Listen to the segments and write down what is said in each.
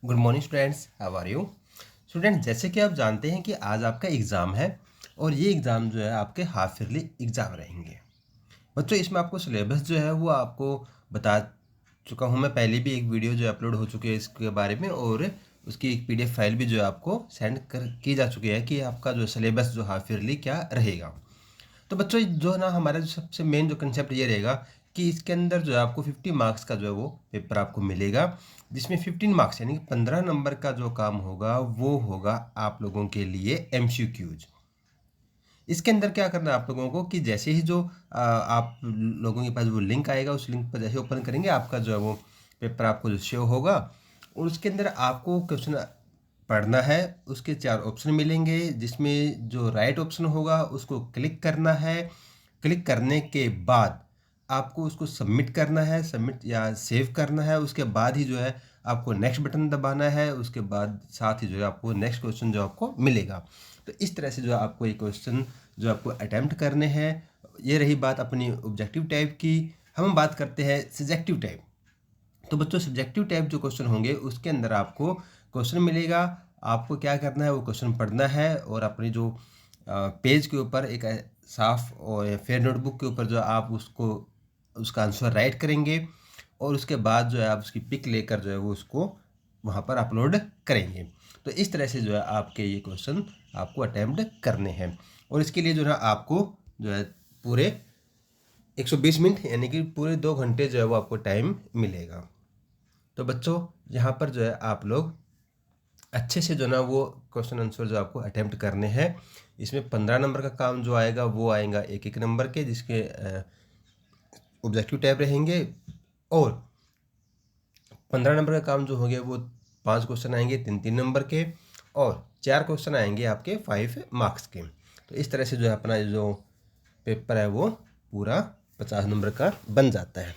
Good morning students, how are you. Student, जैसे कि आप जानते हैं कि आज आपका एग्ज़ाम है और ये एग्ज़ाम जो है आपके हाफ ईयरली एग्ज़ाम रहेंगे। बच्चों, इसमें आपको सिलेबस जो है वो आपको बता चुका हूँ मैं, पहले भी एक वीडियो जो अपलोड हो चुकी है इसके बारे में, और उसकी एक पीडीएफ फाइल भी जो है आपको सेंड कर की जा चुकी है कि आपका जो सिलेबस जो हाफ ईयरली क्या रहेगा। तो बच्चों, जो है ना, हमारा जो सबसे मेन जो कंसेप्ट ये रहेगा कि इसके अंदर जो है आपको 50 मार्क्स का जो है वो पेपर आपको मिलेगा, जिसमें 15 मार्क्स यानी कि 15 नंबर का जो काम होगा वो होगा आप लोगों के लिए एमसीक्यूज। इसके अंदर क्या करना है आप लोगों को कि जैसे ही जो आप लोगों के पास वो लिंक आएगा, उस लिंक पर जैसे ओपन करेंगे आपका जो है वो पेपर आपको जो शो होगा, और उसके अंदर आपको क्वेश्चन पढ़ना है। उसके 4 ऑप्शन मिलेंगे, जिसमें जो राइट ऑप्शन होगा उसको क्लिक करना है। क्लिक करने के बाद आपको उसको सबमिट करना है, सबमिट या सेव करना है। उसके बाद ही जो है आपको नेक्स्ट बटन दबाना है। उसके बाद साथ ही जो है आपको नेक्स्ट क्वेश्चन जो आपको मिलेगा। तो इस तरह से जो है आपको ये क्वेश्चन जो आपको अटैम्प्ट करने हैं। ये रही बात अपनी ऑब्जेक्टिव टाइप की। हम बात करते हैं सब्जेक्टिव टाइप। तो बच्चों, सब्जेक्टिव टाइप जो क्वेश्चन होंगे उसके अंदर आपको क्वेश्चन मिलेगा। आपको क्या करना है, वो क्वेश्चन पढ़ना है और अपनी जो पेज के ऊपर एक साफ और फेयर नोटबुक के ऊपर जो आप उसको उसका आंसर राइट करेंगे, और उसके बाद जो है आप उसकी पिक लेकर जो है वो उसको वहाँ पर अपलोड करेंगे। तो इस तरह से जो है आपके ये क्वेश्चन आपको अटैम्प्ट करने हैं, और इसके लिए जो है आपको जो है पूरे 120 मिनट यानी कि पूरे 2 घंटे जो है वो आपको टाइम मिलेगा। तो बच्चों, यहाँ पर जो है आप लोग अच्छे से जो ना वो क्वेश्चन आंसर जो आपको अटेम्प्ट करने हैं। इसमें 15 नंबर का काम जो आएगा वो आएगा एक एक नंबर के, जिसके ऑब्जेक्टिव टाइप रहेंगे, और 15 नंबर का काम जो होंगे वो 5 क्वेश्चन आएंगे 3-3 नंबर के, और 4 क्वेश्चन आएंगे आपके 5 मार्क्स के। तो इस तरह से जो है अपना जो पेपर है वो पूरा 50 नंबर का बन जाता है।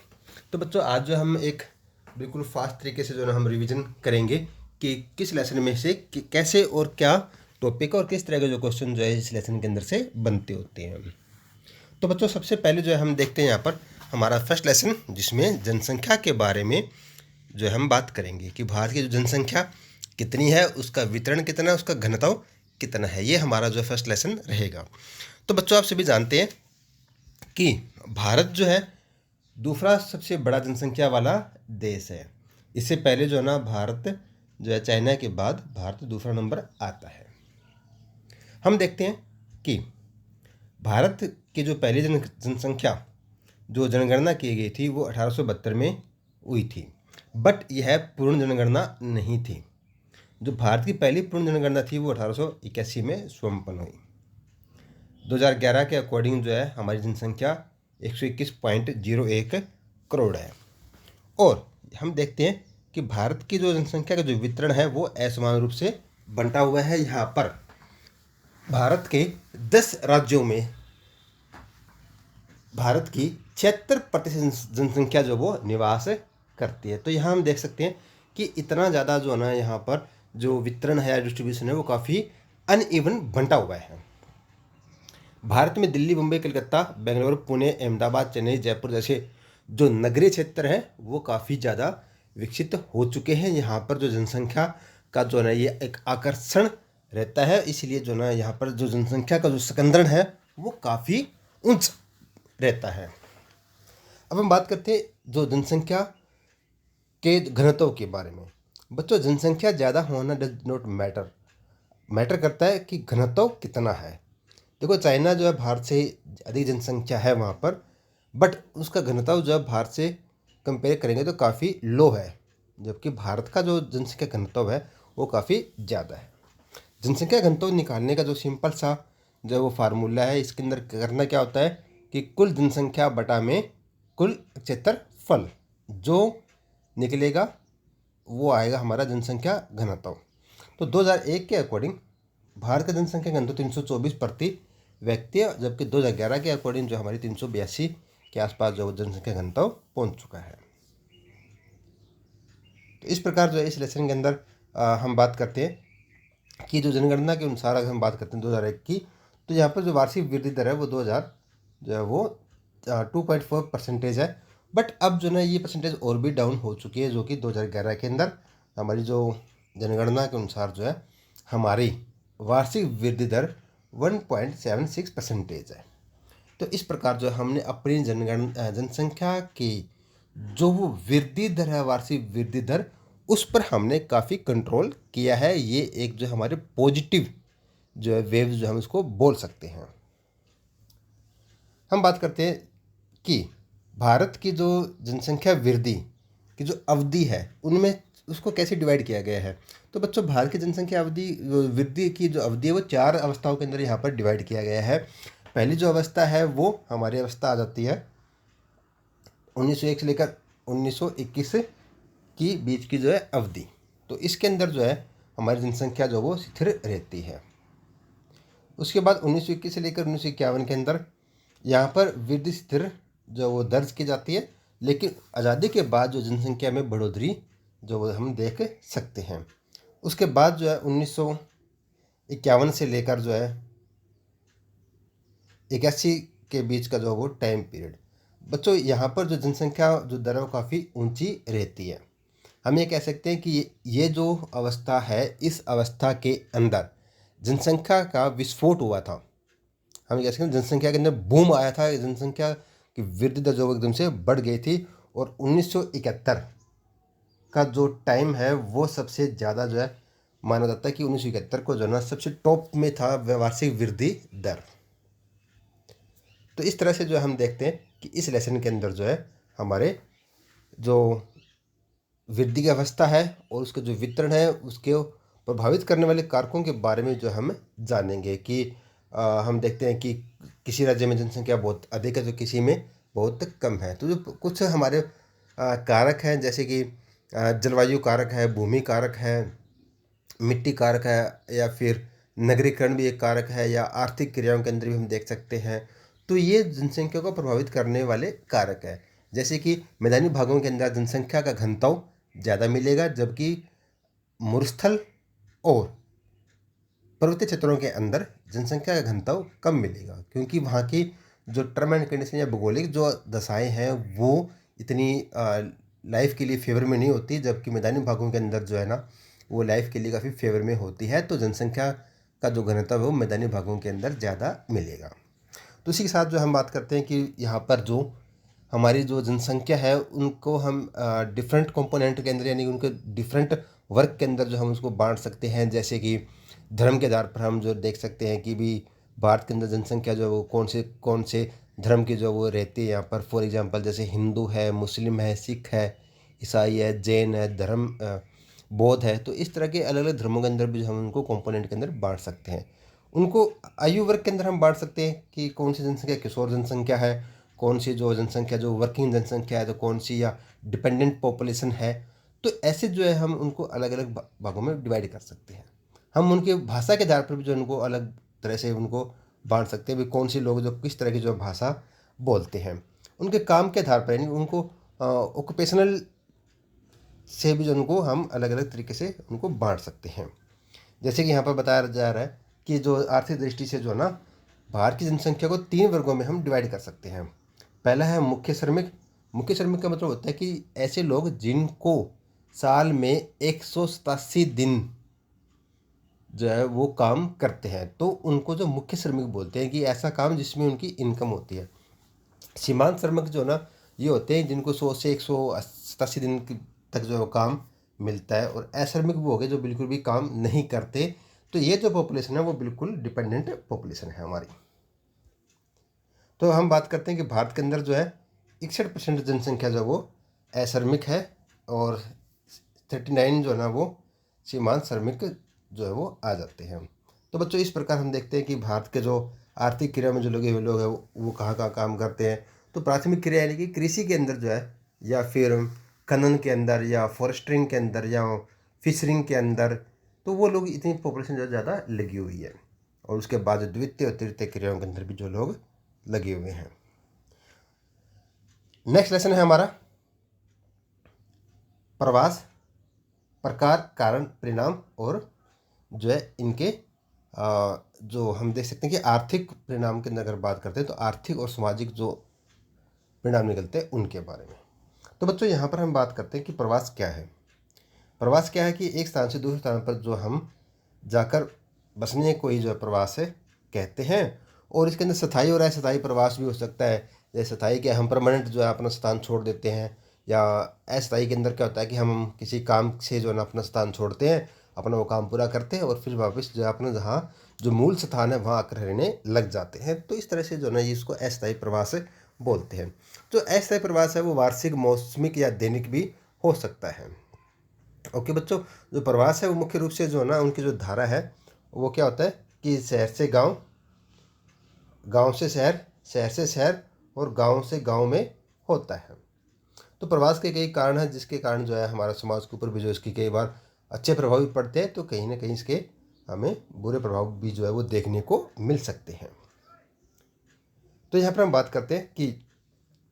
तो बच्चों, आज जो हम एक बिल्कुल फास्ट तरीके से जो है हम रिवीजन करेंगे कि किस लेसन में से कैसे और क्या टॉपिक और किस तरह के जो क्वेश्चन जो है इस लेसन के अंदर से बनते होते हैं। तो बच्चों, सबसे पहले जो है हम देखते हैं यहाँ पर हमारा फर्स्ट लेसन, जिसमें जनसंख्या के बारे में जो है हम बात करेंगे कि भारत की जो जनसंख्या कितनी है, उसका वितरण कितना है, उसका घनत्व कितना है। ये हमारा जो फर्स्ट लेसन रहेगा। तो बच्चों, आप सभी जानते हैं कि भारत जो है दूसरा सबसे बड़ा जनसंख्या वाला देश है। इससे पहले जो है ना भारत जो है चाइना के बाद भारत दूसरा नंबर आता है। हम देखते हैं कि भारत की जो पहली जनसंख्या जो जनगणना की गई थी वो 1872 में हुई थी, बट यह पूर्ण जनगणना नहीं थी। जो भारत की पहली पूर्ण जनगणना थी वो 1881 में संपन्न हुई। 2011 के अकॉर्डिंग जो है हमारी जनसंख्या 121.01 करोड़ है। और हम देखते हैं कि भारत की जो जनसंख्या का जो वितरण है वो असमान रूप से बंटा हुआ है। यहाँ पर भारत के 10 राज्यों में भारत की 76% जनसंख्या जो वो निवास करती है। तो यहाँ हम देख सकते हैं कि इतना ज़्यादा जो है ना यहाँ पर जो वितरण है या डिस्ट्रीब्यूशन है वो काफ़ी अनइवन बंटा हुआ है। भारत में दिल्ली, मुंबई, कलकत्ता, बेंगलुरु, पुणे, अहमदाबाद, चेन्नई, जयपुर जैसे जो नगरीय क्षेत्र हैं वो काफ़ी ज़्यादा विकसित हो चुके हैं। यहाँ पर जो जनसंख्या का जो है ना ये एक आकर्षण रहता है, इसलिए जो ना यहाँ पर जो जनसंख्या का जो संकेंद्रण है वो काफ़ी उच्च रहता है। अब हम बात करते हैं जो जनसंख्या के घनत्व के बारे में। बच्चों, जनसंख्या ज़्यादा होना डज नॉट मैटर, मैटर करता है कि घनत्व कितना है। देखो, चाइना जो है भारत से अधिक जनसंख्या है वहाँ पर, बट उसका घनत्व जो है भारत से कंपेयर करेंगे तो काफ़ी लो है, जबकि भारत का जो जनसंख्या घनत्व है वो काफ़ी ज़्यादा है। जनसंख्या घनत्व निकालने का जो सिंपल सा जो वो फार्मूला है, इसके अंदर करना क्या होता है कि कुल जनसंख्या बटा में कुल क्षेत्रफल जो निकलेगा वो आएगा हमारा जनसंख्या घनत्व। तो 2001 के अकॉर्डिंग भारत का जनसंख्या घनत्व 324 प्रति व्यक्ति है, जबकि 2011 के अकॉर्डिंग जो हमारी 382 के आसपास जो जनसंख्या घनत्व पहुंच चुका है। तो इस प्रकार जो है इस लेसन के अंदर हम बात करते हैं कि जो जनगणना के अनुसार अगर हम बात करते हैं 2001 की, तो यहाँ पर जो वार्षिक वृद्धि दर है वो 2000 जो है वो 2.4% है। बट अब जो ना ये परसेंटेज और भी डाउन हो चुकी है, जो कि 2011 के अंदर हमारी जो जनगणना के अनुसार जो है हमारी वार्षिक वृद्धि दर 1.76% है। तो इस प्रकार जो हमने अपनी जनसंख्या की जो वो वृद्धि दर है, वार्षिक वृद्धि दर, उस पर हमने काफ़ी कंट्रोल किया है। ये एक जो हमारे पॉजिटिव जो है वेव्स जो हम इसको बोल सकते हैं। हम बात करते हैं कि भारत की जो जनसंख्या वृद्धि की जो अवधि है उनमें उसको कैसे डिवाइड किया गया है। तो बच्चों, भारत की जनसंख्या अवधि वृद्धि की जो अवधि है वो 4 अवस्थाओं के अंदर यहाँ पर डिवाइड किया गया है। पहली जो अवस्था है वो हमारी अवस्था आ जाती है 1901 से लेकर 1921 की बीच की जो है अवधि। तो इसके अंदर जो है हमारी जनसंख्या जो वो स्थिर रहती है। उसके बाद 1921 से लेकर 1951 के अंदर यहाँ पर वृद्धि स्थिर जो वो दर्ज की जाती है, लेकिन आज़ादी के बाद जो जनसंख्या में बढ़ोतरी जो वो हम देख सकते हैं। उसके बाद जो है 1951 से लेकर जो है 81 के बीच का जो वो टाइम पीरियड, बच्चों यहाँ पर जो जनसंख्या जो दर है वो काफ़ी ऊंची रहती है। हम ये कह सकते हैं कि ये जो अवस्था है, इस अवस्था के अंदर जनसंख्या का विस्फोट हुआ था। हम कह सकते हैं जनसंख्या के अंदर बूम आया था, जनसंख्या की वृद्धि दर जो एकदम से बढ़ गई थी। और 1971 का जो टाइम है वो सबसे ज़्यादा जो है माना जाता है कि 1971 को जो है ना सबसे टॉप में था वार्षिक वृद्धि दर। तो इस तरह से जो हम देखते हैं कि इस लेसन के अंदर जो है हमारे जो वृद्धि की अवस्था है और उसका जो वितरण है उसके प्रभावित करने वाले कारकों के बारे में जो हम जानेंगे कि हम देखते हैं कि किसी राज्य में जनसंख्या बहुत अधिक है तो किसी में बहुत कम है। तो जो कुछ हमारे कारक हैं, जैसे कि जलवायु कारक है, भूमि कारक है, मिट्टी कारक है, या फिर नगरीकरण भी एक कारक है, या आर्थिक क्रियाओं के अंदर भी हम देख सकते हैं। तो ये जनसंख्या को प्रभावित करने वाले कारक है। जैसे कि मैदानी भागों के अंदर जनसंख्या का घनत्व ज़्यादा मिलेगा, जबकि मरुस्थल और पर्वतीय क्षेत्रों के अंदर जनसंख्या का घनत्व कम मिलेगा, क्योंकि वहाँ की जो टर्म एंड कंडीशन या भौगोलिक जो दशाएं हैं वो इतनी लाइफ के लिए फेवर में नहीं होती, जबकि मैदानी भागों के अंदर जो है ना वो लाइफ के लिए काफ़ी फेवर में होती है। तो जनसंख्या का जो घनत्व है वो मैदानी भागों के अंदर ज़्यादा मिलेगा। तो इसी के साथ जो हम बात करते हैं कि यहाँ पर जो हमारी जो जनसंख्या है उनको हम डिफरेंट कंपोनेंट के अंदर, यानी उनके डिफरेंट वर्ग के अंदर जो हम उसको बांट सकते हैं। जैसे कि धर्म के आधार पर हम जो देख सकते हैं कि भी भारत के अंदर जनसंख्या जो है वो कौन से धर्म की जो वो रहती है यहाँ पर। फॉर एग्जांपल जैसे हिंदू है, मुस्लिम है, सिख है, ईसाई है, जैन है, बौद्ध है। तो इस तरह के अलग अलग धर्मों के अंदर भी हम उनको कंपोनेंट के अंदर बांट सकते हैं। उनको आयु वर्ग के अंदर हम बांट सकते हैं कि कौन सी जनसंख्या किशोर जनसंख्या है, कौन सी जो जनसंख्या जो वर्किंग जनसंख्या है, तो कौन सी या डिपेंडेंट पॉपुलेशन है। तो ऐसे जो है हम उनको अलग अलग भागों में डिवाइड कर सकते हैं। हम उनके भाषा के आधार पर भी जो उनको अलग तरह से उनको बांट सकते हैं भी कौन से लोग जो किस तरह की जो भाषा बोलते हैं। उनके काम के आधार पर, यानी उनको ऑक्यूपेशनल से भी जो उनको हम अलग अलग तरीके से उनको बांट सकते हैं। जैसे कि यहाँ पर बताया जा रहा है कि जो आर्थिक दृष्टि से जो है ना भारत की जनसंख्या को 3 वर्गों में हम डिवाइड कर सकते हैं। पहला है मुख्य श्रमिक। मुख्य श्रमिक का मतलब होता है कि ऐसे लोग जिनको साल में 187 दिन जो है वो काम करते हैं, तो उनको जो मुख्य श्रमिक बोलते हैं कि ऐसा काम जिसमें उनकी इनकम होती है। सीमांत श्रमिक जो ना ये होते हैं जिनको 100 से 187 दिन तक जो है काम मिलता है। और अश्रमिक वो हो गए जो बिल्कुल भी काम नहीं करते। तो ये जो पॉपुलेशन है वो बिल्कुल डिपेंडेंट पॉपुलेशन है हमारी। तो हम बात करते हैं कि भारत के अंदर जो है 61% जनसंख्या जो वो अश्रमिक है और 39 जो है ना वो सीमांत श्रमिक जो है वो आ जाते हैं। तो बच्चों, इस प्रकार हम देखते हैं कि भारत के जो आर्थिक क्रिया में जो लगे हुए लोग हैं वो कहाँ कहाँ काम करते हैं। तो प्राथमिक क्रिया यानी कि कृषि के अंदर जो है, या फिर खनन के अंदर, या फॉरेस्ट्रिंग के अंदर, या फिशरिंग के अंदर, तो वो लोग इतनी पॉपुलेशन जो ज़्यादा लगी हुई है। और उसके बाद द्वितीय और तृतीय क्रियाओं के अंदर भी जो लोग लगे हुए हैं। नेक्स्ट लेसन है हमारा प्रवास, प्रकार, कारण, परिणाम, और जो है इनके जो हम देख सकते हैं कि आर्थिक परिणाम के अंदर अगर बात करते हैं तो आर्थिक और सामाजिक जो परिणाम निकलते हैं उनके बारे में। तो बच्चों, यहाँ पर हम बात करते हैं कि प्रवास क्या है। प्रवास क्या है कि एक स्थान से दूसरे स्थान पर जो हम जाकर बसने को ही जो है प्रवास है कहते हैं। और इसके अंदर स्थायी और अस्थायी प्रवास भी हो सकता है। जैसे स्थायी के हम परमानेंट जो है अपना स्थान छोड़ देते हैं, या अस्थायी के अंदर क्या होता है कि हम किसी काम से जो है ना अपना स्थान छोड़ते हैं, अपना वो काम पूरा करते हैं और फिर वापस जो है अपना जहाँ जो मूल स्थान है वहाँ आकर रहने लग जाते हैं। तो इस तरह से जो है ना इसको अस्थायी प्रवास बोलते हैं। जो अस्थायी प्रवास है वो वार्षिक, मौसमिक या दैनिक भी हो सकता है। ओके बच्चों, जो प्रवास है वो मुख्य रूप से जो है ना उनकी जो धारा है वो क्या होता है कि शहर से गांव, गांव से शहर, शहर से शहर और गांव से गांव में होता है। तो प्रवास के कई कारण हैं जिसके कारण जो है हमारा समाज के ऊपर भी जो इसकी कई बार अच्छे प्रभाव भी पड़ते हैं, तो कहीं ना कहीं इसके हमें बुरे प्रभाव भी जो है वो देखने को मिल सकते हैं। तो यहाँ पर हम बात करते हैं कि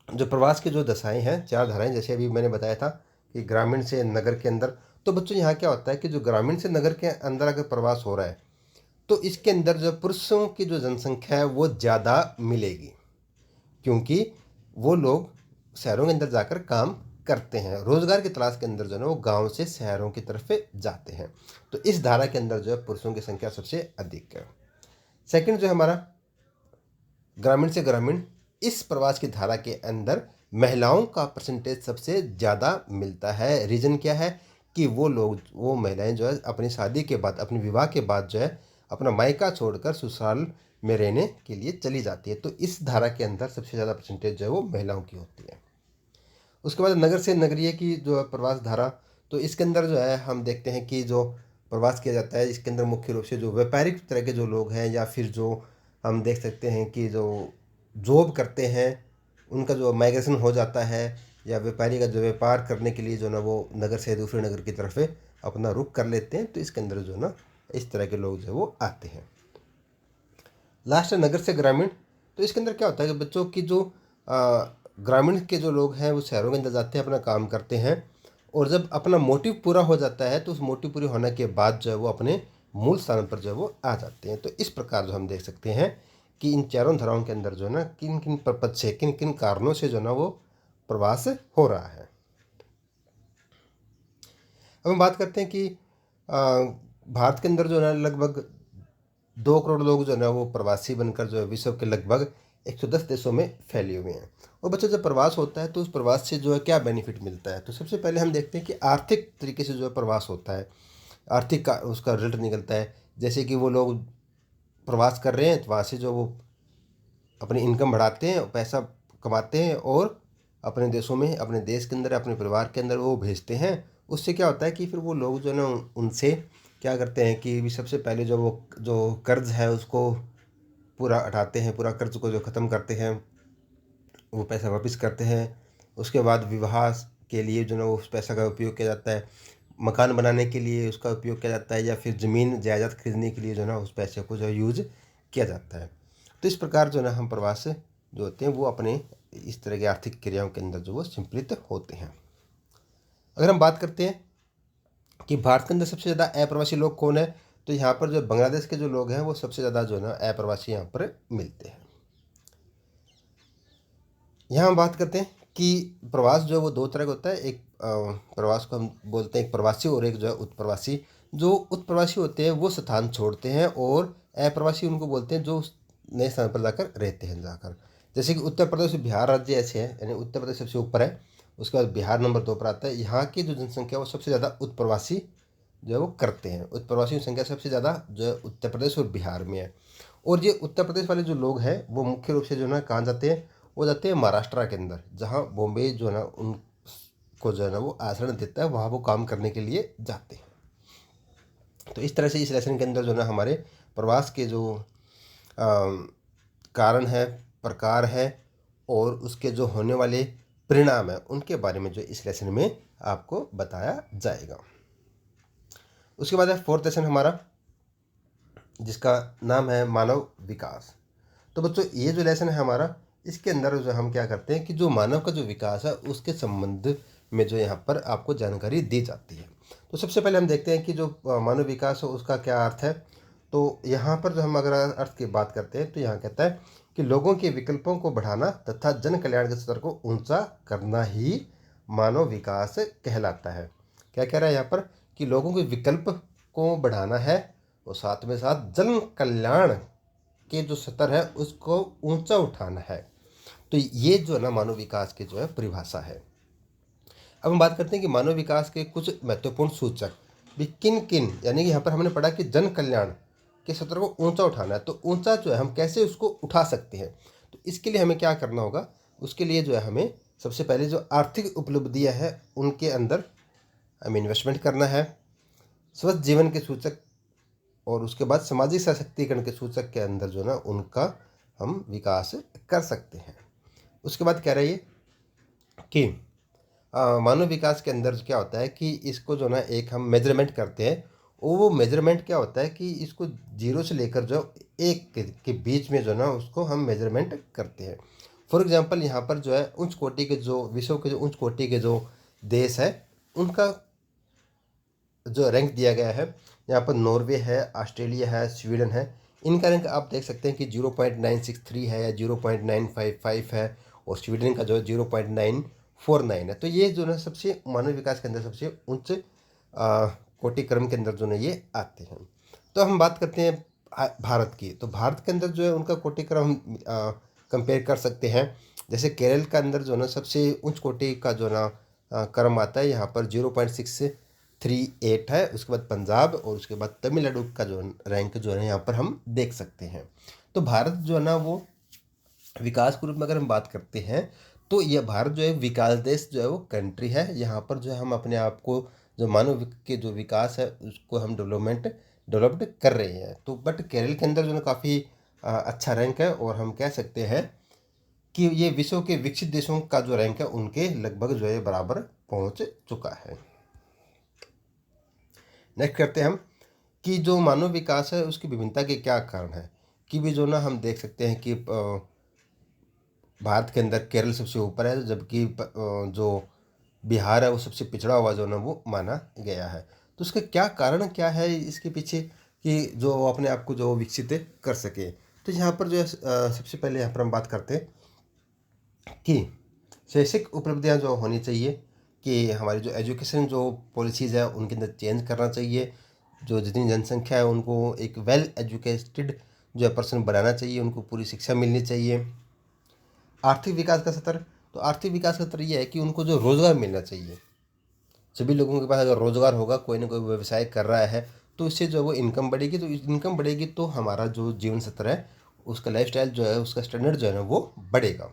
जो प्रवास की जो दशाएं हैं, चार धाराएं, जैसे अभी मैंने बताया था कि ग्रामीण से नगर के अंदर। तो बच्चों यहाँ क्या होता है कि जो ग्रामीण से नगर के अंदर अगर प्रवास हो रहा है तो इसके अंदर जो पुरुषों की जो जनसंख्या है वो ज़्यादा मिलेगी, क्योंकि वो लोग शहरों के अंदर जाकर काम करते हैं, रोजगार की तलाश के अंदर जो है वो गांव से शहरों की तरफ जाते हैं। तो इस धारा के अंदर जो है पुरुषों की संख्या सबसे अधिक है। सेकंड जो है हमारा ग्रामीण से ग्रामीण, इस प्रवास की धारा के अंदर महिलाओं का परसेंटेज सबसे ज़्यादा मिलता है। रीज़न क्या है कि वो लोग, वो महिलाएं जो है अपनी शादी के बाद, अपने विवाह के बाद जो है अपना मायका छोड़कर ससुराल में रहने के लिए चली जाती है। तो इस धारा के अंदर सबसे ज़्यादा परसेंटेज जो है वो महिलाओं की होती है। उसके बाद नगर से नगरीय की जो है प्रवास धारा, तो इसके अंदर जो है हम देखते हैं कि जो प्रवास किया जाता है इसके अंदर मुख्य रूप से जो व्यापारिक तरह के जो लोग हैं, या फिर जो हम देख सकते हैं कि जो जॉब करते हैं उनका जो माइग्रेशन हो जाता है, या व्यापारी का जो व्यापार करने के लिए जो ना वो नगर से दूसरे नगर की तरफ अपना रुख कर लेते हैं। तो इसके अंदर जो ना इस तरह के लोग जो है वो आते हैं। लास्ट है नगर से ग्रामीण। तो इसके अंदर क्या होता है कि बच्चों की जो ग्रामीण के जो लोग हैं वो शहरों के अंदर जाते हैं, अपना काम करते हैं, और जब अपना मोटिव पूरा हो जाता है तो उस मोटिव पूरे होने के बाद जो है वो अपने मूल स्थान पर जो है वो आ जाते हैं। तो इस प्रकार जो हम देख सकते हैं कि इन चारों धाराओं के अंदर जो है ना किन किन पर्पज से, किन किन कारणों से जो है ना वो प्रवास हो रहा है। अब हम बात करते हैं कि भारत के अंदर जो है ना लगभग 2 करोड़ लोग जो है ना वो प्रवासी बनकर जो है विश्व के लगभग 110 देशों में फैले हुए हैं। और बच्चों जब प्रवास होता है तो उस प्रवास से जो है क्या बेनिफिट मिलता है, तो सबसे पहले हम देखते हैं कि आर्थिक तरीके से जो है प्रवास होता है, आर्थिक का उसका रिजल्ट निकलता है। जैसे कि वो लोग प्रवास कर रहे हैं तो वहाँ से जो वो अपनी इनकम बढ़ाते हैं, पैसा कमाते हैं और अपने देशों में, अपने देश के अंदर, अपने परिवार के अंदर वो भेजते हैं। उससे क्या होता है कि फिर वो लोग जो है ना उनसे क्या करते हैं कि भी सबसे पहले जो वो जो कर्ज है उसको पूरा हटाते हैं, पूरा कर्ज को जो ख़त्म करते हैं, वो पैसा वापस करते हैं। उसके बाद विवाह के लिए जो ना उस पैसा का उपयोग किया जाता है, मकान बनाने के लिए उसका उपयोग किया जाता है, या फिर ज़मीन जायदाद खरीदने के लिए जो ना उस पैसे को जो यूज़ किया जाता है। तो इस प्रकार जो ना हम प्रवास जो होते हैं वो अपने इस तरह की आर्थिक क्रियाओं के अंदर जो वो सम्मिलित होते हैं। अगर हम बात करते हैं कि भारत के अंदर सबसे ज़्यादा अप्रवासी लोग कौन है, तो यहाँ पर जो बांग्लादेश के जो लोग हैं वो सबसे ज़्यादा जो है ना अप्रवासी यहाँ पर मिलते हैं। यहाँ हम बात करते हैं कि प्रवास जो है वो दो तरह का होता है। एक प्रवास को हम बोलते हैं एक प्रवासी, और एक जो है उत्प्रवासी। जो उत्प्रवासी होते हैं वो स्थान छोड़ते हैं, और अप्रवासी उनको बोलते हैं जो नए स्थान पर जाकर रहते हैं जाकर। जैसे कि उत्तर प्रदेश और बिहार राज्य ऐसे हैं, यानी उत्तर प्रदेश सबसे ऊपर है, उसके बाद बिहार नंबर 2 पर आता है। यहाँ की जो जनसंख्या वो सबसे ज़्यादा उत्प्रवासी जो है वो करते हैं। उत्प्रवासियों की संख्या सबसे ज़्यादा जो है उत्तर प्रदेश और बिहार में है। और ये उत्तर प्रदेश वाले जो लोग हैं वो मुख्य रूप से जो है ना कहाँ जाते हैं, वो जाते हैं महाराष्ट्र के अंदर, जहाँ बॉम्बे जो है ना उनको जो है ना वो आश्रय देता है, वहाँ वो काम करने के लिए जाते हैं। तो इस तरह से इस लेसन के अंदर जो है ना हमारे प्रवास के जो कारण है, प्रकार है, और उसके जो होने वाले परिणाम है उनके बारे में जो इस लेसन में आपको बताया जाएगा। उसके बाद है फोर्थ लेसन हमारा, जिसका नाम है मानव विकास। तो बच्चों ये जो लेसन है हमारा, इसके अंदर जो हम क्या करते हैं कि जो मानव का जो विकास है उसके संबंध में जो यहाँ पर आपको जानकारी दी जाती है। तो सबसे पहले हम देखते हैं कि जो मानव विकास है उसका क्या अर्थ है। तो यहाँ पर जो हम अगर अर्थ की बात करते हैं तो यहाँ कहता है कि लोगों के विकल्पों को बढ़ाना तथा जन कल्याण के स्तर को ऊंचा करना ही मानव विकास कहलाता है। क्या कह रहा है यहाँ पर कि लोगों के विकल्प को बढ़ाना है और साथ में साथ जन कल्याण के जो स्तर है उसको ऊंचा उठाना है। तो ये जो है ना मानव विकास की जो है परिभाषा है। अब हम बात करते हैं कि मानव विकास के कुछ महत्वपूर्ण सूचक भी किन किन, यानी कि यहाँ पर हमने पढ़ा कि जन कल्याण के स्तर को ऊंचा उठाना है। तो ऊंचा जो है हम कैसे उसको उठा सकते हैं, तो इसके लिए हमें क्या करना होगा, उसके लिए जो है हमें सबसे पहले जो आर्थिक उपलब्धियाँ हैं उनके अंदर हमें इन्वेस्टमेंट करना है। स्वस्थ जीवन के सूचक और उसके बाद सामाजिक सशक्तिकरण के सूचक के अंदर जो ना उनका हम विकास कर सकते हैं। उसके बाद कह रही है कि मानव विकास के अंदर क्या होता है कि इसको जो ना एक हम मेजरमेंट करते हैं, और वो मेजरमेंट क्या होता है कि इसको 0 से लेकर जो 1 के बीच में जो ना उसको हम मेजरमेंट करते हैं। फॉर एग्जांपल यहाँ पर जो है उच्च कोटि के जो विश्व के जो उच्च कोटि के जो देश है उनका जो रैंक दिया गया है, यहाँ पर नॉर्वे है, ऑस्ट्रेलिया है, स्वीडन है। इनका रैंक आप देख सकते हैं कि 0.963 है या 0.955 है, और स्वीडन का जो है 0.949 है। तो ये जो है सबसे मानव विकास के अंदर सबसे उच्च कोटि क्रम के अंदर जो है ये आते हैं। तो हम बात करते हैं भारत की, तो भारत के अंदर जो है उनका कोटि क्रम हम कंपेयर कर सकते हैं। जैसे केरल का अंदर जो है ना सबसे उच्च कोटि का जो ना क्रम आता है, यहाँ पर 0.638 है। उसके बाद पंजाब और उसके बाद तमिलनाडु का जो रैंक जो है यहाँ पर हम देख सकते हैं। तो भारत जो है ना वो विकास के रूप में अगर हम बात करते हैं तो यह भारत जो है विकास देश जो है वो कंट्री है। यहाँ पर जो है हम अपने आप को जो मानव के जो विकास है उसको हम डेवलप्ड कर रहे हैं। तो बट केरल के अंदर जो है काफ़ी अच्छा रैंक है, और हम कह सकते हैं कि ये विश्व के विकसित देशों का जो रैंक है उनके लगभग जो है बराबर पहुंच चुका है। नेक्स्ट करते हैं हम कि जो मानव विकास है उसकी विभिन्नता के क्या कारण है, कि भी जो ना हम देख सकते हैं कि भारत के अंदर केरल सबसे ऊपर है, जबकि जो बिहार है वो सबसे पिछड़ा हुआ जो ना वो माना गया है। तो उसका क्या कारण क्या है इसके पीछे कि जो वो अपने आप को जो विकसित कर सके। तो यहाँ पर जो है सबसे पहले यहाँ पर हम बात करते हैं कि शैक्षिक उपलब्धियाँ जो होनी चाहिए, कि हमारी जो एजुकेशन जो पॉलिसीज़ है उनके अंदर चेंज करना चाहिए। जो जितनी जनसंख्या है उनको एक वेल एजुकेटेड जो है पर्सन बनाना चाहिए, उनको पूरी शिक्षा मिलनी चाहिए। आर्थिक विकास का स्तर, तो आर्थिक विकास का स्तर ये है कि उनको जो रोज़गार मिलना चाहिए। सभी लोगों के पास अगर रोज़गार होगा, कोई ना कोई व्यवसाय कर रहा है, तो इससे जो है वो इनकम बढ़ेगी। तो इनकम बढ़ेगी तो हमारा जो जीवन स्तर है उसका लाइफस्टाइल जो है उसका स्टैंडर्ड जो है ना वो बढ़ेगा।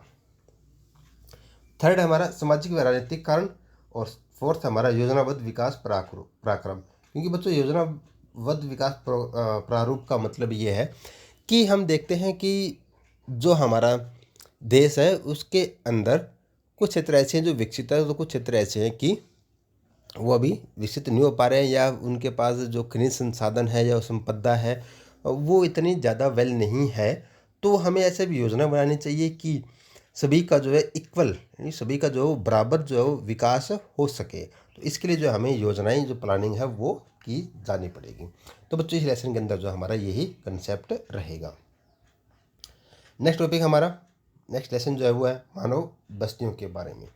थर्ड हमारा सामाजिक व राजनीतिक कारण, और फोर्थ हमारा योजनाबद्ध विकास पराक्रम। क्योंकि बच्चों योजनाबद्ध विकास प्रारूप का मतलब ये है कि हम देखते हैं कि जो हमारा देश है उसके अंदर कुछ क्षेत्र ऐसे हैं जो विकसित है, तो कुछ क्षेत्र ऐसे हैं कि वो अभी विकसित नहीं हो पा रहे हैं, या उनके पास जो खनिज संसाधन है या संपदा है वो इतनी ज़्यादा वेल नहीं है। तो हमें ऐसे भी योजना बनानी चाहिए कि सभी का जो है इक्वल, यानी सभी का जो बराबर जो है वो विकास हो सके। तो इसके लिए जो हमें योजनाएं जो प्लानिंग है वो की जानी पड़ेगी। तो बच्चों इस लेसन के अंदर जो हमारा यही कंसेप्ट रहेगा। नेक्स्ट टॉपिक हमारा नेक्स्ट लेसन जो है वो है मानव बस्तियों के बारे में।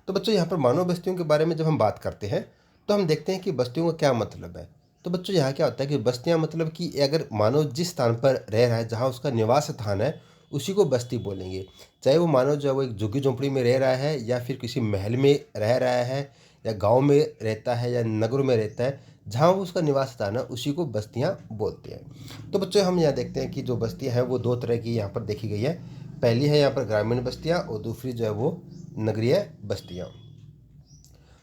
तो बच्चों यहाँ पर मानव बस्तियों के बारे में जब हम बात करते हैं तो हम देखते हैं कि बस्तियों का क्या मतलब है। तो बच्चों यहाँ क्या होता है कि बस्तियाँ मतलब कि अगर मानव जिस स्थान पर रह रहा है, जहाँ उसका निवास स्थान है, उसी को बस्ती बोलेंगे। चाहे वो मानव जो है वो एक झुग्गी झोंपड़ी में रह रहा है, या फिर किसी महल में रह रहा है, या गाँव में रहता है, या नगरों में रहता है, जहाँ वो उसका निवास स्थान है उसी को बस्तियाँ बोलते हैं। तो बच्चों हम यहाँ देखते हैं कि जो बस्तियाँ हैं वो दो तरह की यहाँ पर देखी गई है। पहली है यहाँ पर ग्रामीण बस्तियाँ, और दूसरी जो है वो नगरीय बस्तियाँ।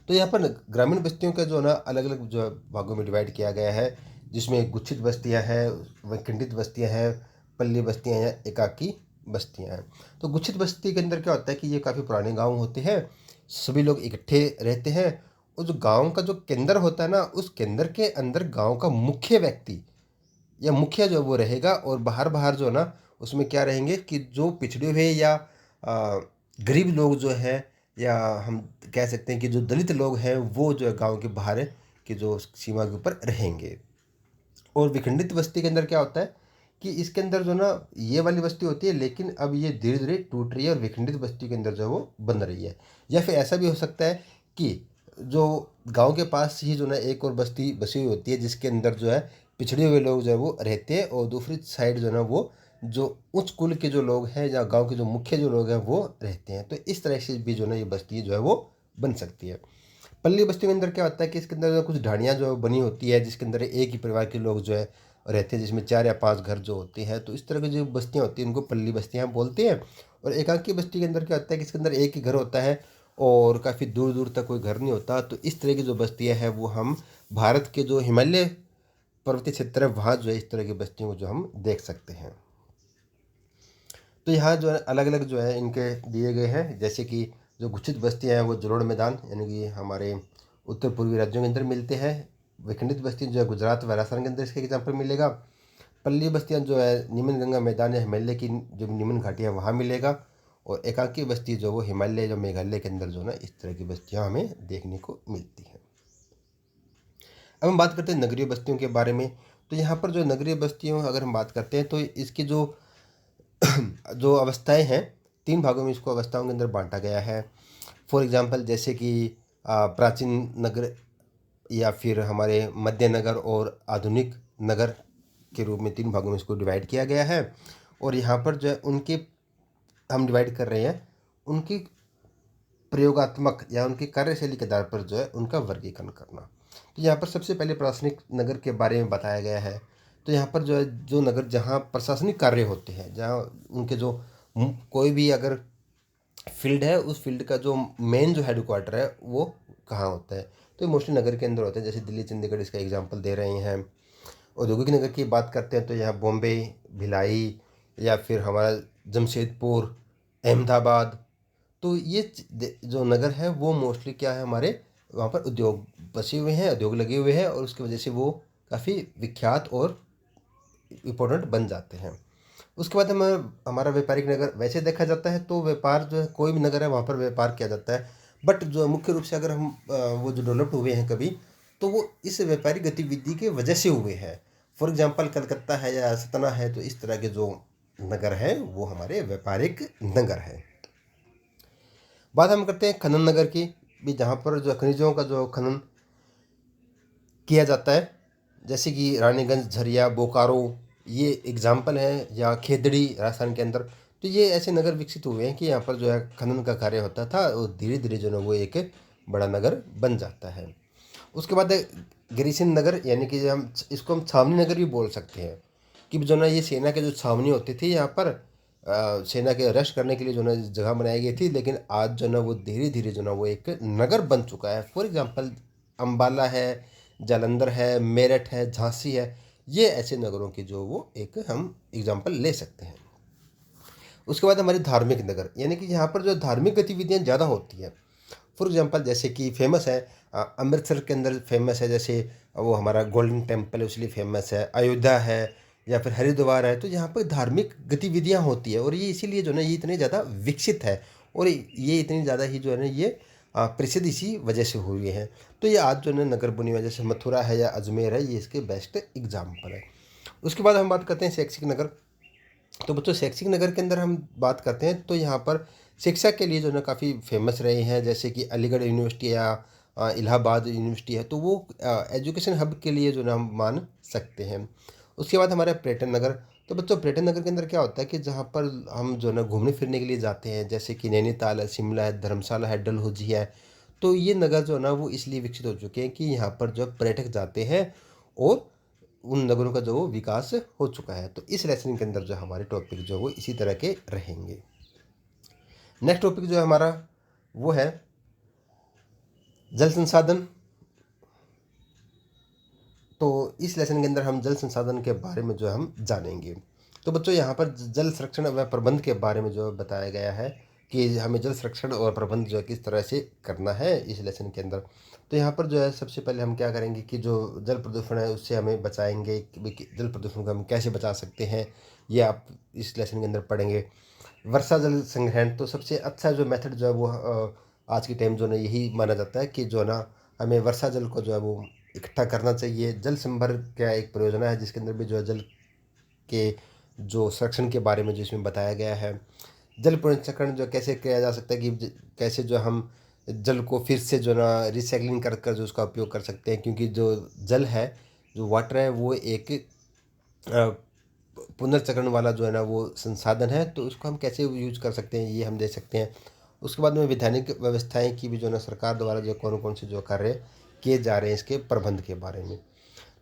तो यहाँ पर ग्रामीण बस्तियों का जो है ना अलग अलग जो है भागों में डिवाइड किया गया है, जिसमें गुच्छित बस्तियाँ हैं, विखंडित बस्तियाँ हैं, पल्ली बस्तियाँ हैं, एकाकी बस्तियाँ हैं। तो गुच्छित बस्ती के अंदर क्या होता है कि ये काफ़ी पुराने गांव होते हैं, सभी लोग इकट्ठे रहते हैं, और जो गांव का जो केंद्र होता है ना, उस केंद्र के अंदर गांव का मुख्य व्यक्ति या मुखिया जो है वो रहेगा, और बाहर बाहर जो है ना उसमें क्या रहेंगे कि जो पिछड़े हुए या गरीब लोग जो हैं, या हम कह सकते हैं कि जो दलित लोग हैं, वो जो है गांव के बाहर की जो सीमा के ऊपर रहेंगे। और विखंडित बस्ती के अंदर क्या होता है कि इसके अंदर जो ना ये वाली बस्ती होती है, लेकिन अब ये धीरे धीरे टूट रही है और विखंडित बस्ती के अंदर जो है वो बन रही है। या फिर ऐसा भी हो सकता है कि जो गांव के पास ही जो है एक और बस्ती बसी हुई होती है, जिसके अंदर जो है पिछड़े हुए लोग जो है वो रहते हैं, और दूसरी साइड जो है ना वो जो उच्च कुल के जो लोग हैं या गांव के जो मुख्य जो लोग हैं वो रहते हैं। तो इस तरह से भी जो है ना ये बस्ती जो है वो बन सकती है। पल्ली बस्ती के अंदर क्या होता है कि इसके अंदर कुछ ढाणियाँ जो बनी होती है, जिसके अंदर एक ही परिवार के लोग जो है रहते हैं, जिसमें 4 या 5 घर जो होते हैं। तो इस तरह की जो बस्तियाँ होती हैं उनको पल्ली बस्तियाँ बोलते हैं। और एकाकी बस्ती के अंदर क्या होता है कि इसके अंदर एक ही घर होता है और काफ़ी दूर दूर तक कोई घर नहीं होता। तो इस तरह की जो बस्तियाँ हैं वो हम भारत के जो हिमालय पर्वतीय क्षेत्र है वहाँ जो है इस तरह की बस्तियों को जो हम देख सकते हैं। तो यहाँ जो है अलग अलग जो है इनके दिए गए हैं, जैसे कि जो घुचित बस्तियाँ हैं वो जलोढ़ मैदान यानी कि हमारे उत्तर पूर्वी राज्यों के अंदर मिलते हैं। विखंडित बस्ती जो है गुजरात व राजस्थान के अंदर इसका एग्जाम्पल मिलेगा। पल्ली बस्तियाँ जो है निम्न गंगा मैदान या हिमालय की जो निम्न घाटियाँ वहाँ मिलेगा। और एकाकी बस्ती जो वो हिमालय जो मेघालय के अंदर जो ना इस तरह की बस्तियाँ हमें देखने को मिलती हैं। अब हम बात करते हैं नगरीय बस्तियों के बारे में। तो यहाँ पर जो नगरीय बस्तियों अगर हम बात करते हैं तो इसकी जो जो अवस्थाएं हैं, 3 भागों में इसको अवस्थाओं के अंदर बांटा गया है। फॉर एग्जांपल जैसे कि प्राचीन नगर या फिर हमारे मध्य नगर और आधुनिक नगर के रूप में 3 भागों में इसको डिवाइड किया गया है। और यहाँ पर जो है उनके हम डिवाइड कर रहे हैं उनकी प्रयोगात्मक या उनकी कार्यशैली के आधार पर जो है उनका वर्गीकरण करना। तो यहाँ पर सबसे पहले प्रशासनिक नगर के बारे में बताया गया है। तो यहाँ पर जो है जो नगर जहाँ प्रशासनिक कार्य होते हैं, जहाँ उनके जो कोई भी अगर फील्ड है उस फील्ड का जो मेन जो हेडक्वार्टर है वो कहाँ होता है, तो मोस्टली नगर के अंदर होते हैं। जैसे दिल्ली चंडीगढ़ इसका एग्जांपल दे रहे हैं। औद्योगिक नगर की बात करते हैं तो यहाँ बॉम्बे, भिलाई या फिर हमारा जमशेदपुर, अहमदाबाद। तो ये जो नगर है वो मोस्टली क्या है हमारे वहाँ पर उद्योग बसे हुए हैं, उद्योग लगे हुए हैं, और उसकी वजह से वो काफ़ी विख्यात और इम्पोर्टेंट बन जाते हैं। उसके बाद हम हमारा व्यापारिक नगर वैसे देखा जाता है तो व्यापार जो है कोई भी नगर है वहाँ पर व्यापार किया जाता है। बट जो मुख्य रूप से अगर हम वो जो डेवलप्ड हुए हैं कभी, तो वो इस व्यापारिक गतिविधि के वजह से हुए हैं। फॉर एग्जांपल कलकत्ता है या सतना है, तो इस तरह के जो नगर हैं वो हमारे व्यापारिक नगर है। बात हम करते हैं खनन नगर की भी, जहाँ पर जो खनिजों का जो खनन किया जाता है, जैसे कि रानीगंज, झरिया, बोकारो ये एग्जाम्पल हैं, या खेतड़ी राजस्थान के अंदर। तो ये ऐसे नगर विकसित हुए हैं कि यहाँ पर जो है खनन का कार्य होता था और धीरे धीरे जो है वो एक बड़ा नगर बन जाता है। उसके बाद है गिरिसन नगर, यानी कि हम इसको हम छावनी नगर भी बोल सकते हैं। कि जो ना ये सेना के जो छावनी होती थी यहाँ पर सेना के रेस्ट करने के लिए जो ना जगह बनाई गई थी, लेकिन आज जो ना वो धीरे धीरे जो ना वो एक नगर बन चुका है। फॉर एग्जांपल अम्बाला है, जालंधर है, मेरठ है, झांसी है, ये ऐसे नगरों की जो वो एक हम एग्जांपल ले सकते हैं। उसके बाद हमारे धार्मिक नगर, यानी कि यहाँ पर जो धार्मिक गतिविधियाँ ज़्यादा होती हैं। फॉर एग्जांपल जैसे कि फेमस है अमृतसर के अंदर फेमस है, जैसे वो हमारा गोल्डन टेम्पल है उसलिए फेमस है, अयोध्या है या फिर हरिद्वार है। तो यहाँ पर धार्मिक गतिविधियाँ होती है और ये इसीलिए जो है ना ये इतने ज़्यादा विकसित है, और ये इतनी ज़्यादा ही जो है ना ये प्रसिद्ध इसी वजह से हुई है। तो ये आज जो है ना नगर बनी हुई है, जैसे मथुरा है या अजमेर है, ये इसके बेस्ट एग्जाम्पल है। उसके बाद हम बात करते हैं शैक्षिक नगर। तो बच्चों शैक्षिक नगर के अंदर हम बात करते हैं तो यहाँ पर शिक्षा के लिए जो है ना काफ़ी फेमस रहे हैं, जैसे कि अलीगढ़ यूनिवर्सिटी या इलाहाबाद यूनिवर्सिटी है, तो वो एजुकेशन हब के लिए जो है ना हम मान सकते हैं। उसके बाद हमारा पर्यटन नगर। तो बच्चों पर्यटन नगर के अंदर क्या होता है कि जहाँ पर हम जो है ना घूमने फिरने के लिए जाते हैं, जैसे कि नैनीताल है, शिमला है, धर्मशाला है, डलहौजी है। तो ये नगर जो है ना वो इसलिए विकसित हो चुके हैं कि यहाँ पर जो पर्यटक जाते हैं और उन नगरों का जो वो विकास हो चुका है। तो इस लेसन के अंदर जो हमारे टॉपिक जो वो इसी तरह के रहेंगे। नेक्स्ट टॉपिक जो है हमारा वो है जल संसाधन। तो इस लेसन के अंदर हम जल संसाधन के बारे में जो है हम जानेंगे। तो बच्चों यहाँ पर जल संरक्षण व प्रबंध के बारे में जो बताया गया है कि हमें जल संरक्षण और प्रबंध जो है किस तरह से करना है इस लेसन के अंदर। तो यहाँ पर जो है सबसे पहले हम क्या करेंगे कि जो जल प्रदूषण है उससे हमें बचाएंगे कि जल प्रदूषण को हम कैसे बचा सकते हैं, ये आप इस लेसन के अंदर पढ़ेंगे। वर्षा जल संग्रहण, तो सबसे अच्छा जो मेथड जो है वो आज के टाइम जो है यही माना जाता है कि जो है ना हमें वर्षा जल को जो है वो इकट्ठा करना चाहिए। जल संभर का एक परियोजना है जिसके अंदर भी जो है जल के जो संरक्षण के बारे में जो इसमें बताया गया है। जल पुनर्चक्रण जो कैसे किया जा सकता है कि कैसे जो हम जल को फिर से जो है ना रिसाइकलिंग कर कर जो उसका उपयोग कर सकते हैं, क्योंकि जो जल है, जो वाटर है, वो एक पुनर्चक्रण वाला जो है ना वो संसाधन है। तो उसको हम कैसे यूज कर सकते हैं, ये हम देख सकते हैं। उसके बाद में वैधानिक व्यवस्थाएं की भी जो है ना सरकार द्वारा जो कौन कौन से जो कार्य किए जा रहे हैं इसके प्रबंध के बारे में।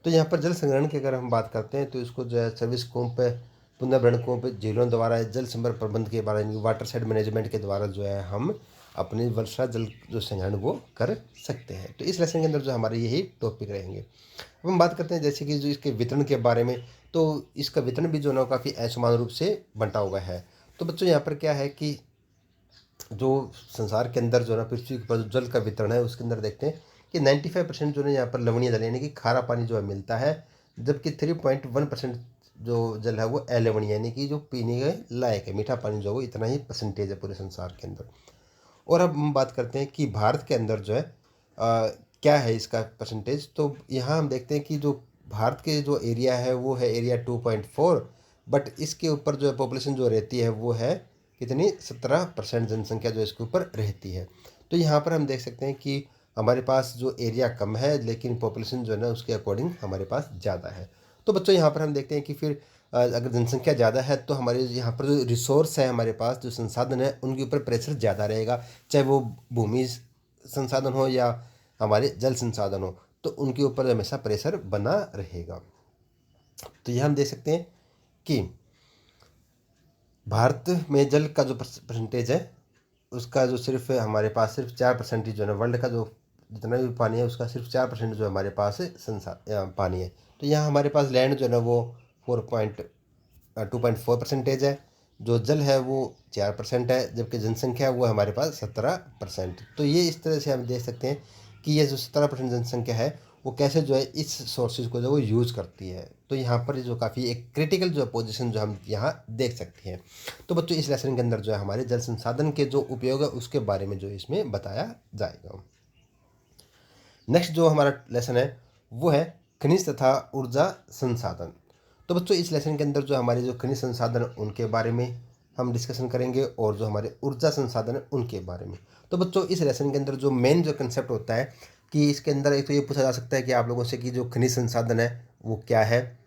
तो यहाँ पर जल संग्रहण की अगर हम बात करते हैं तो इसको जो है सर्विस कुंप, पुनर्भरण कुंप, झीलों द्वारा जल संभर प्रबंध के बारे में, वाटर साइड मैनेजमेंट के द्वारा जो है हम अपने वर्षा जल जो संग्रहण वो कर सकते हैं। तो इस लेसन के अंदर जो हमारे यही टॉपिक रहेंगे। अब हम बात करते हैं जैसे कि जो इसके वितरण के बारे में। तो इसका वितरण भी जो है ना काफ़ी असमान रूप से बंटा हुआ है। तो बच्चों यहाँ पर क्या है कि जो संसार के अंदर जो है ना पृथ्वी पर जो जल का वितरण है उसके अंदर देखते हैं कि 95% जो है यहाँ पर लवणीय जल यानी कि खारा पानी जो है मिलता है, जबकि 3.1% जो जल है वो अलवणीय यानी कि जो पीने के लायक है, मीठा पानी जो है वो इतना ही परसेंटेज है पूरे संसार के अंदर। और अब हम बात करते हैं कि भारत के अंदर जो है क्या है इसका परसेंटेज। तो यहाँ हम देखते हैं कि जो भारत के जो एरिया है वो है एरिया 2.4, बट इसके ऊपर जो है पॉपुलेशन जो रहती है वो है कितनी, 17% जनसंख्या जो इसके ऊपर रहती है। तो यहाँ पर हम देख सकते हैं कि हमारे पास जो एरिया कम है लेकिन पॉपुलेशन जो है ना उसके अकॉर्डिंग हमारे पास ज़्यादा है। तो बच्चों यहाँ पर हम देखते हैं कि फिर अगर जनसंख्या ज़्यादा है तो हमारे यहाँ पर जो रिसोर्स है, हमारे पास जो संसाधन है, उनके ऊपर प्रेशर ज़्यादा रहेगा, चाहे वो भूमि संसाधन हो या हमारे जल संसाधन हो, तो उनके ऊपर हमेशा प्रेशर बना रहेगा। तो यह हम देख सकते हैं कि भारत में जल का जो परसेंटेज है उसका जो सिर्फ हमारे पास सिर्फ 4% ही जो है ना, वर्ल्ड का जो जितना भी पानी है उसका सिर्फ 4% जो हमारे पास पानी है। तो यहाँ हमारे पास लैंड जो है ना वो 2.4% है, जो जल है वो 4% है, जबकि जनसंख्या वो हमारे पास 17%। तो ये इस तरह से हम देख सकते हैं कि ये जो 17% जनसंख्या है वो कैसे जो है इस सोर्सेज को जो वो यूज़ करती है। तो यहाँ पर जो काफ़ी एक क्रिटिकल जो पोजीशन जो हम यहाँ देख सकते हैं। तो बच्चों इस लेसन के अंदर जो है हमारे जल संसाधन के जो उपयोग है उसके बारे में जो इसमें बताया जाएगा। नेक्स्ट जो हमारा लेसन है वो है खनिज तथा ऊर्जा संसाधन। तो बच्चों इस लेसन के अंदर जो हमारे जो खनिज संसाधन उनके बारे में हम डिस्कशन करेंगे और जो हमारे ऊर्जा संसाधन है उनके बारे में। तो बच्चों इस लेसन के अंदर जो मेन जो कंसेप्ट होता है कि इसके अंदर एक तो ये पूछा जा सकता है कि आप लोगों से कि जो खनिज संसाधन है वो क्या है,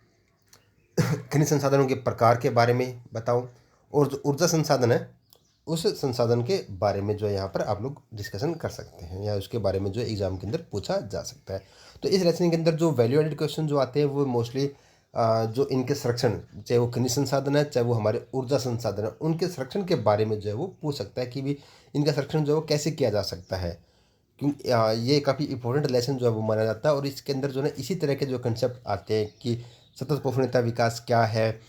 खनिज संसाधनों के प्रकार के बारे में बताओ, और जो ऊर्जा संसाधन है उस संसाधन के बारे में जो है यहाँ पर आप लोग डिस्कशन कर सकते हैं या उसके बारे में जो एग्जाम के अंदर पूछा जा सकता है। तो इस लेसन के अंदर जो वैल्यू एडेड क्वेश्चन जो आते हैं वो मोस्टली जो इनके संरक्षण, चाहे वो खनिज संसाधन है चाहे वो हमारे ऊर्जा संसाधन है, उनके संरक्षण के बारे में जो है वो पूछ सकता है कि भी इनका संरक्षण जो है वो कैसे किया जा सकता है। क्योंकि ये काफ़ी इंपॉर्टेंट लेसन जो है वो माना जाता है। और इसके अंदर जो है इसी तरह के जो कंसेप्ट आते हैं कि सतत प्रफुल्लता विकास क्या है,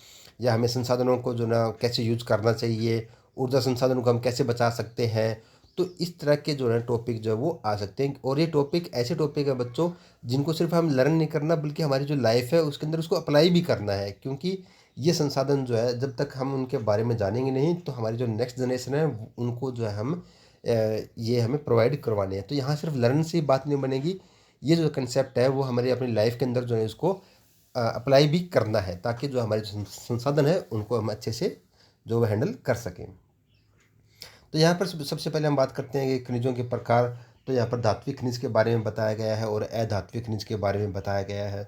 या हमें संसाधनों को जो ना कैसे यूज करना चाहिए, ऊर्जा संसाधनों को हम कैसे बचा सकते हैं। तो इस तरह के जो है टॉपिक जो है वो आ सकते हैं। और ये टॉपिक ऐसे टॉपिक है बच्चों जिनको सिर्फ हम लर्न नहीं करना बल्कि हमारी जो लाइफ है उसके अंदर उसको अप्लाई भी करना है, क्योंकि ये संसाधन जो है जब तक हम उनके बारे में जानेंगे नहीं तो हमारी जो नेक्स्ट जनरेशन है उनको जो है हम ये हमें प्रोवाइड करवाने हैं। तो यहाँ सिर्फ लर्न से बात नहीं बनेगी, ये जो कंसेप्ट है वो हमारी अपनी लाइफ के अंदर जो है इसको अप्लाई भी करना है, ताकि जो हमारे जो संसाधन है उनको हम अच्छे से जो वो हैंडल कर सकें। तो यहाँ पर सबसे पहले हम बात करते हैं कि खनिजों के प्रकार। तो यहाँ पर धात्विक खनिज के बारे में बताया गया है और अधात्विक खनिज के बारे में बताया गया है।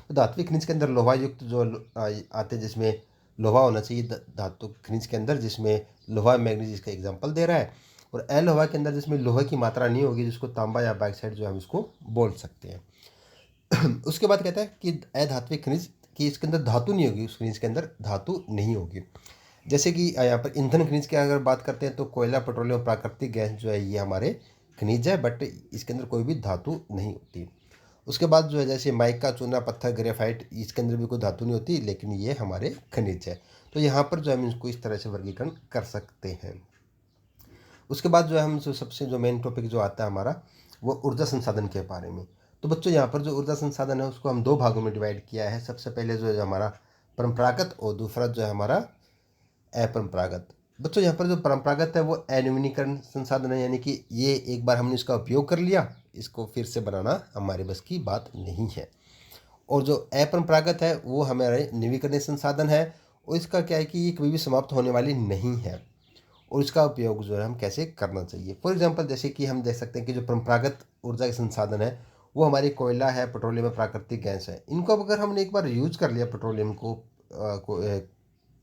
तो धात्विक खनिज के अंदर लोहा युक्त जो आते हैं जिसमें लोहा होना चाहिए धातु खनिज के अंदर, जिसमें लोहा मैग्नीज इसका एग्जाम्पल दे रहा है। और अलोहा के अंदर जिसमें लोहे की मात्रा नहीं होगी, जिसको तांबा या बैक्साइड जो हम इसको बोल सकते हैं। उसके बाद कहता है कि अधात्विक खनिज कि इसके अंदर धातु नहीं होगी, उस खनिज के अंदर धातु नहीं होगी। जैसे कि यहाँ पर ईंधन खनिज की अगर बात करते हैं तो कोयला, पेट्रोलियम, प्राकृतिक गैस जो है ये हमारे खनिज है, बट इसके अंदर कोई भी धातु नहीं होती। उसके बाद जो है जैसे माइका, चूना, पत्थर, ग्रेफाइट, इसके अंदर भी कोई धातु नहीं होती, लेकिन ये हमारे खनिज है। तो यहाँ पर जो हम इसको इस तरह से वर्गीकरण कर सकते हैं। उसके बाद जो है हम जो सबसे जो मेन टॉपिक जो आता है हमारा वो ऊर्जा संसाधन के बारे में। तो बच्चों यहाँ पर जो ऊर्जा संसाधन है उसको हम दो भागों में डिवाइड किया है। सबसे पहले जो है हमारा परंपरागत और दूसरा जो है हमारा अपरंपरागत। बच्चों यहाँ पर जो परंपरागत है वो अनवीनीकरण संसाधन है, यानी कि ये एक बार हमने इसका उपयोग कर लिया, इसको फिर से बनाना हमारे बस की बात नहीं है। और जो अपरंपरागत है वो हमारे नवीकरणीय संसाधन है, और इसका क्या है कि ये कभी भी समाप्त होने वाली नहीं है। और इसका उपयोग जो है हम कैसे करना चाहिए। फॉर एग्जांपल जैसे कि हम देख सकते हैं कि जो परंपरागत ऊर्जा के संसाधन है वो हमारी कोयला है, पेट्रोलियम है, प्राकृतिक गैस है। इनको अब अगर हमने एक बार यूज़ कर लिया पेट्रोलियम को,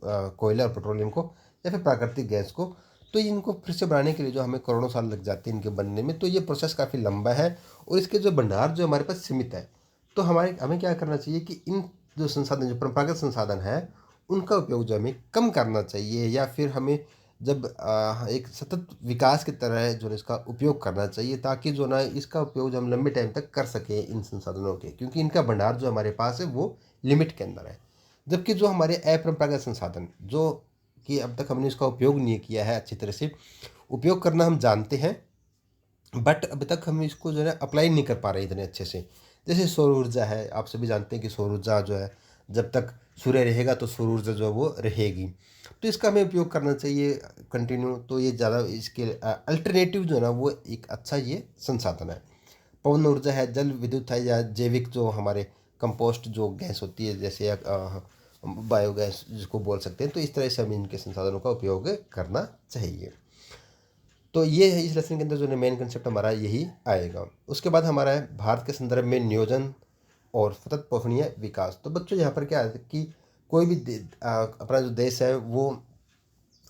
कोयला और पेट्रोलियम को या फिर प्राकृतिक गैस को, तो इनको फिर से बनाने के लिए जो हमें करोड़ों साल लग जाते हैं इनके बनने में, तो ये प्रोसेस काफ़ी लंबा है और इसके जो भंडार जो हमारे पास सीमित है। तो हमें क्या करना चाहिए कि इन जो संसाधन, जो परंपरागत संसाधन है, उनका उपयोग जो हमें कम करना चाहिए, या फिर हमें जब एक सतत विकास की तरह जो है इसका उपयोग करना चाहिए, ताकि जो ना इसका उपयोग जो हम लंबे टाइम तक कर सकें इन संसाधनों के, क्योंकि इनका भंडार जो हमारे पास है वो लिमिट के अंदर है। जबकि जो हमारे अपरंपरागत संसाधन जो कि अब तक हमने इसका उपयोग नहीं किया है अच्छी तरह से, उपयोग करना हम जानते हैं बट अभी तक हम इसको जो है अप्लाई नहीं कर पा रहे इतने अच्छे से। जैसे सौर ऊर्जा है, आप सभी जानते हैं कि सौर ऊर्जा जो है, जब तक सूर्य रहेगा तो सौर ऊर्जा जो है वो रहेगी, तो इसका हमें उपयोग करना चाहिए कंटिन्यू। तो ये ज़्यादा इसके अल्टरनेटिव जो है ना वो एक अच्छा ये संसाधन है। पवन ऊर्जा है, जल विद्युत है, या जैविक जो हमारे कंपोस्ट जो गैस होती है, जैसे बायोगैस जिसको बोल सकते हैं, तो इस तरह से हमें इनके संसाधनों का उपयोग करना चाहिए। तो ये है इस लेसन के अंदर जो मेन कंसेप्ट हमारा यही आएगा। उसके बाद हमारा है भारत के संदर्भ में नियोजन और सतत पोषणीय विकास। तो बच्चों यहाँ पर क्या है कि कोई भी अपना जो देश है वो,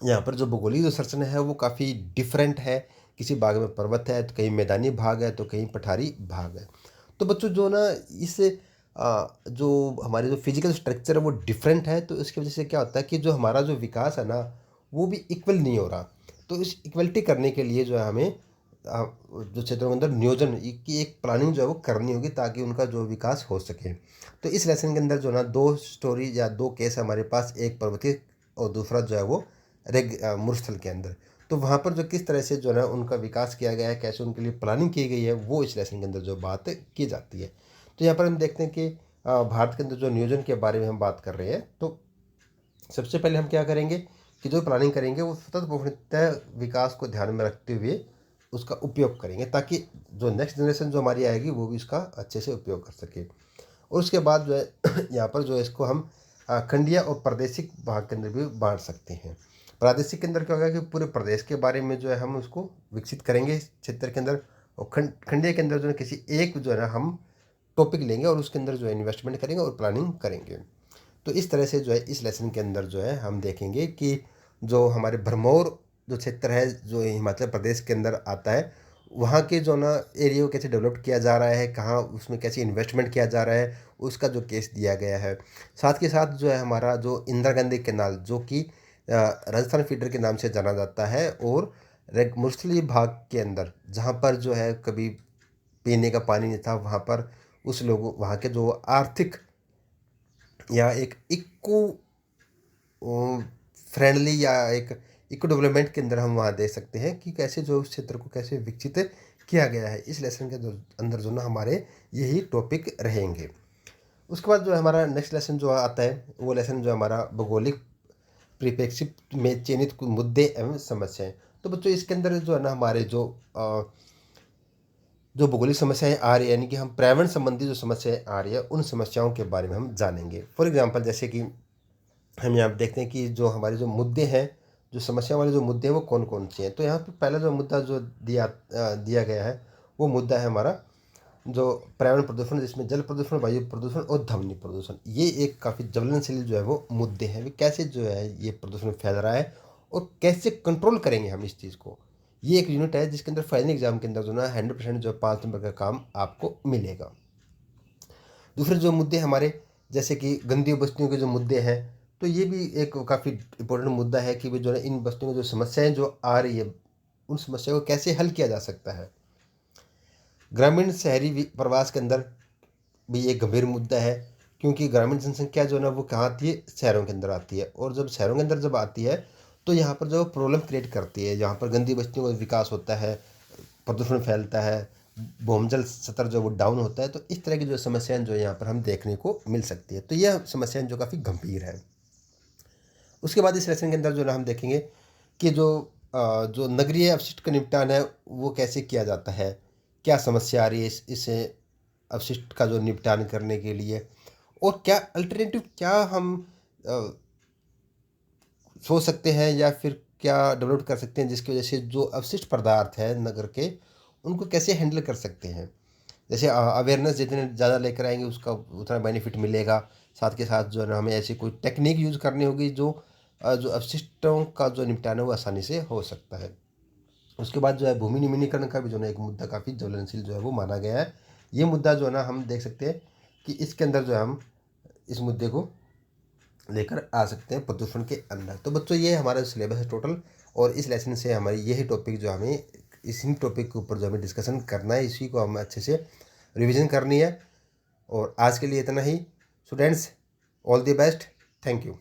यहाँ पर जो भौगोलिक जो संरचना है वो काफ़ी डिफरेंट है। किसी भाग में पर्वत है, तो कहीं मैदानी भाग है, तो कहीं पठारी भाग है। तो बच्चों जो ना इस जो हमारे जो फिजिकल स्ट्रक्चर है वो डिफरेंट है, तो इसकी वजह से क्या होता है कि जो हमारा जो विकास है ना वो भी इक्वल नहीं हो रहा। तो इस इक्वलिटी करने के लिए जो है हमें जो क्षेत्रों के अंदर नियोजन की एक प्लानिंग जो है वो करनी होगी, ताकि उनका जो विकास हो सके। तो इस लेसन के अंदर जो ना दो स्टोरी या दो केस हमारे पास, एक पर्वतीय और दूसरा जो है वो मरुस्थल के अंदर। तो वहाँ पर जो किस तरह से जो है ना उनका विकास किया गया है, कैसे उनके लिए प्लानिंग की गई है, वो इस लेसन के अंदर जो बात की जाती है। तो यहाँ पर हम देखते हैं कि भारत के अंदर जो नियोजन के बारे में हम बात कर रहे हैं, तो सबसे पहले हम क्या करेंगे कि जो प्लानिंग करेंगे वो सतत बहुनित्य विकास को ध्यान में रखते हुए उसका उपयोग करेंगे, ताकि जो नेक्स्ट जनरेशन जो हमारी आएगी वो भी इसका अच्छे से उपयोग कर सके। और उसके बाद जो है यहाँ पर जो है इसको हम खंडीय और प्रादेशिक भाग के अंदर भी बांट सकते हैं। प्रादेशिक के अंदर क्या होगा कि पूरे प्रदेश के बारे में जो है हम उसको विकसित करेंगे इस क्षेत्र के अंदर, और खंडीय के अंदर जो है किसी एक जो है ना हम टॉपिक लेंगे और उसके अंदर जो है इन्वेस्टमेंट करेंगे और प्लानिंग करेंगे। तो इस तरह से जो है इस लेसन के अंदर जो है हम देखेंगे कि जो हमारे भरमौर जो क्षेत्र है जो हिमाचल प्रदेश के अंदर आता है, वहाँ के जो ना एरिया को कैसे डेवलप किया जा रहा है, कहाँ उसमें कैसे इन्वेस्टमेंट किया जा रहा है, उसका जो केस दिया गया है। साथ के साथ जो है हमारा जो इंदिरा गांधी कैनाल, जो कि राजस्थान फीडर के नाम से जाना जाता है, और मुर्सली भाग के अंदर जहाँ पर जो है कभी पीने का पानी नहीं था, वहाँ पर उस लोगों वहाँ के जो आर्थिक या एक इको फ्रेंडली या एक इको डेवलपमेंट के अंदर हम वहाँ देख सकते हैं कि कैसे जो उस क्षेत्र को कैसे विकसित किया गया है। इस लेसन के अंदर जो ना हमारे यही टॉपिक रहेंगे। उसके बाद जो हमारा नेक्स्ट लेसन जो आता है वो लेसन जो हमारा भौगोलिक परिप्रेक्ष्य में चयनित कुछ मुद्दे एवं समस्याएं। तो बच्चों इसके अंदर जो है ना हमारे जो भौगोलिक समस्याएं आ रही है, यानी कि हम पर्यावरण संबंधी जो समस्याएं आ रही है उन समस्याओं के बारे में हम जानेंगे। फॉर एग्जांपल जैसे कि हम यहाँ पे देखते हैं कि जो हमारे जो मुद्दे हैं, जो समस्या वाले जो मुद्दे हैं वो कौन कौन से हैं। तो यहाँ पे पहला जो मुद्दा जो दिया गया है वो मुद्दा है हमारा जो पर्यावरण प्रदूषण, जिसमें जल प्रदूषण, वायु प्रदूषण और ध्वनि प्रदूषण, ये एक काफ़ी ज्वलनशील जो है वो मुद्दे हैं। वे कैसे जो है ये प्रदूषण फैल रहा है और कैसे कंट्रोल करेंगे हम इस चीज़ को। ये एक यूनिट है जिसके अंदर फाइनल एग्जाम के अंदर जो ना 100% जो 5 नंबर का काम आपको मिलेगा। दूसरे जो मुद्दे हमारे जैसे कि गंदी बस्तियों के जो मुद्दे हैं, तो ये भी एक काफ़ी इम्पोर्टेंट मुद्दा है कि भी जो है इन बस्तियों में जो समस्याएं जो आ रही है उन समस्याओं को कैसे हल किया जा सकता है। ग्रामीण शहरी प्रवास के अंदर भी ये गंभीर मुद्दा है, क्योंकि ग्रामीण जनसंख्या जो है ना वो कहाँ आती है, शहरों के अंदर आती है, और जब शहरों के अंदर जब आती है तो यहाँ पर जो प्रॉब्लम क्रिएट करती है, यहाँ पर गंदी बस्तियों का विकास होता है, प्रदूषण फैलता है, भूमजल स्तर जो वो डाउन होता है। तो इस तरह की जो समस्याएं जो यहाँ पर हम देखने को मिल सकती है, तो यह समस्याएं जो काफ़ी गंभीर है। उसके बाद इस लेसन के अंदर जो ना हम देखेंगे कि जो नगरीय अपशिष्ट का निपटान है वो कैसे किया जाता है, क्या समस्या आ रही है इस अपशिष्ट का जो निपटान करने के लिए, और क्या अल्टरनेटिव क्या हम सोच सकते हैं, या फिर क्या डेवलप कर सकते हैं जिसकी वजह से जो अवशिष्ट पदार्थ है नगर के, उनको कैसे हैंडल कर सकते हैं। जैसे अवेयरनेस जितने ज़्यादा लेकर आएंगे उसका उतना बेनिफिट मिलेगा। साथ के साथ जो है ना हमें ऐसी कोई टेक्निक यूज़ करनी होगी जो अवशिष्टों का जो निपटान है वो आसानी से हो सकता है। उसके बाद जो है भूमि निम्नीकरण का भी जो है ना एक मुद्दा काफ़ी ज्वलनशील जो है वो माना गया है। ये मुद्दा जो है ना हम देख सकते हैं कि इसके अंदर जो है हम इस मुद्दे को लेकर आ सकते हैं प्रदूषण के अंदर। तो बच्चों ये हमारा सिलेबस है टोटल, और इस लेसन से हमारी यही टॉपिक जो हमें इसी टॉपिक के ऊपर जो हमें डिस्कशन करना है, इसी को हमें अच्छे से रिवीजन करनी है। और आज के लिए इतना ही students, all the best, thank you.